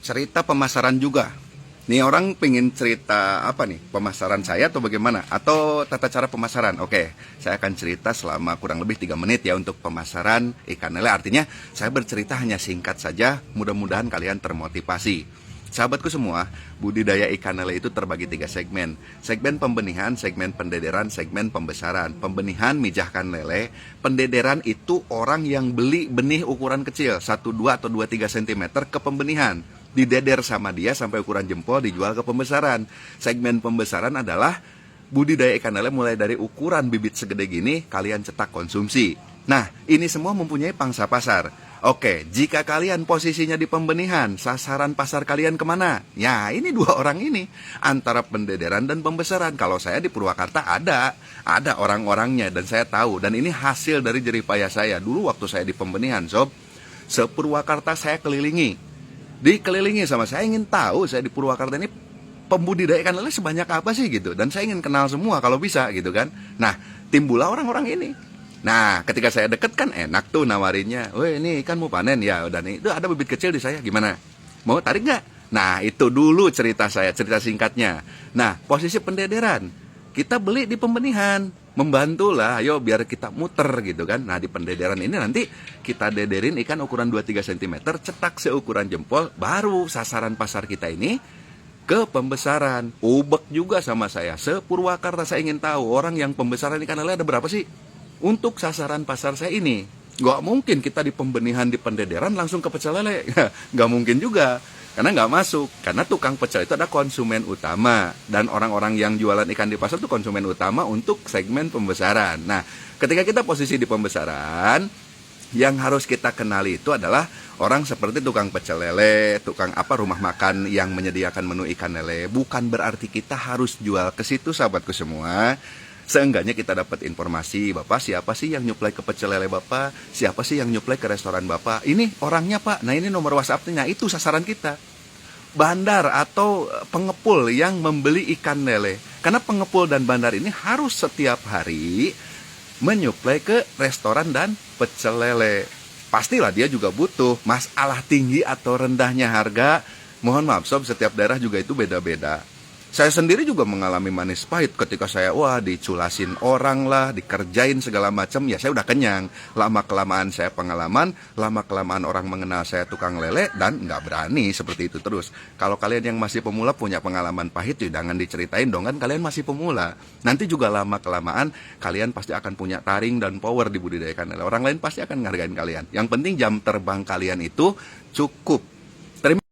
cerita pemasaran juga. Nih orang pengen cerita apa nih? Pemasaran saya atau bagaimana? Atau tata cara pemasaran? Oke, saya akan cerita selama kurang lebih 3 menit ya untuk pemasaran ikan lele. Artinya saya bercerita hanya singkat saja, mudah-mudahan kalian termotivasi. Sahabatku semua, budidaya ikan lele itu terbagi 3 segmen. Segmen pembenihan, segmen pendederan, segmen pembesaran. Pembenihan mijahkan lele, pendederan itu orang yang beli benih ukuran kecil, 1, 2, atau 2, 3 cm ke pembenihan. Dideder sama dia sampai ukuran jempol, dijual ke pembesaran. Segmen pembesaran adalah budidaya ikan lele mulai dari ukuran bibit segede gini, kalian cetak konsumsi. Nah, ini semua mempunyai pangsa pasar. Oke, jika kalian posisinya di pembenihan, sasaran pasar kalian kemana? Ya, ini 2 orang ini, antara pendederan dan pembesaran. Kalau saya di Purwakarta ada orang-orangnya dan saya tahu. Dan ini hasil dari jerih payah saya. Dulu waktu saya di pembenihan, sob, se-Purwakarta saya dikelilingi sama saya ingin tahu saya di Purwakarta ini pembudidaya ikan lele sebanyak apa sih gitu. Dan saya ingin kenal semua kalau bisa gitu kan. Nah, timbullah orang-orang ini. Nah, ketika saya deket kan enak tuh nawarinnya. Weh, ini ikan mau panen ya, udah nih. Tuh ada bibit kecil di saya, gimana? Mau tarik nggak? Nah, itu dulu cerita saya, cerita singkatnya. Nah, posisi pendederan. Kita beli di pembenihan, membantulah, ayo biar kita muter gitu kan. Nah, di pendederan ini nanti kita dederin ikan ukuran 2-3 cm, cetak seukuran jempol, baru sasaran pasar kita ini ke pembesaran. Ubek juga sama saya, se-Purwakarta saya ingin tahu orang yang pembesaran ikan lele ada berapa sih? Untuk sasaran pasar saya ini, nggak mungkin kita di pembenihan di pendederan langsung ke pecel lele. Nggak mungkin juga, karena nggak masuk. Karena tukang pecel itu ada konsumen utama. Dan orang-orang yang jualan ikan di pasar itu konsumen utama untuk segmen pembesaran. Nah, ketika kita posisi di pembesaran, yang harus kita kenali itu adalah orang seperti tukang pecel lele, tukang rumah makan yang menyediakan menu ikan lele. Bukan berarti kita harus jual ke situ, sahabatku semua. Seenggaknya kita dapat informasi, Bapak siapa sih yang nyuplai ke pecel lele Bapak? Siapa sih yang nyuplai ke restoran Bapak? Ini orangnya Pak, nah ini nomor WhatsApp-nya, itu sasaran kita. Bandar atau pengepul yang membeli ikan lele. Karena pengepul dan bandar ini harus setiap hari menyuplai ke restoran dan pecel lele. Pastilah dia juga butuh. Masalah tinggi atau rendahnya harga, mohon maaf sob, setiap daerah juga itu beda-beda. Saya sendiri juga mengalami manis pahit ketika saya diculasin orang lah, dikerjain segala macam. Ya saya udah kenyang. Lama-kelamaan saya pengalaman, lama-kelamaan orang mengenal saya tukang lele dan nggak berani seperti itu terus. Kalau kalian yang masih pemula punya pengalaman pahit, ya jangan diceritain dong, kan kalian masih pemula. Nanti juga lama-kelamaan kalian pasti akan punya taring dan power di budidaya ikan lele. Orang lain pasti akan menghargai kalian. Yang penting jam terbang kalian itu cukup.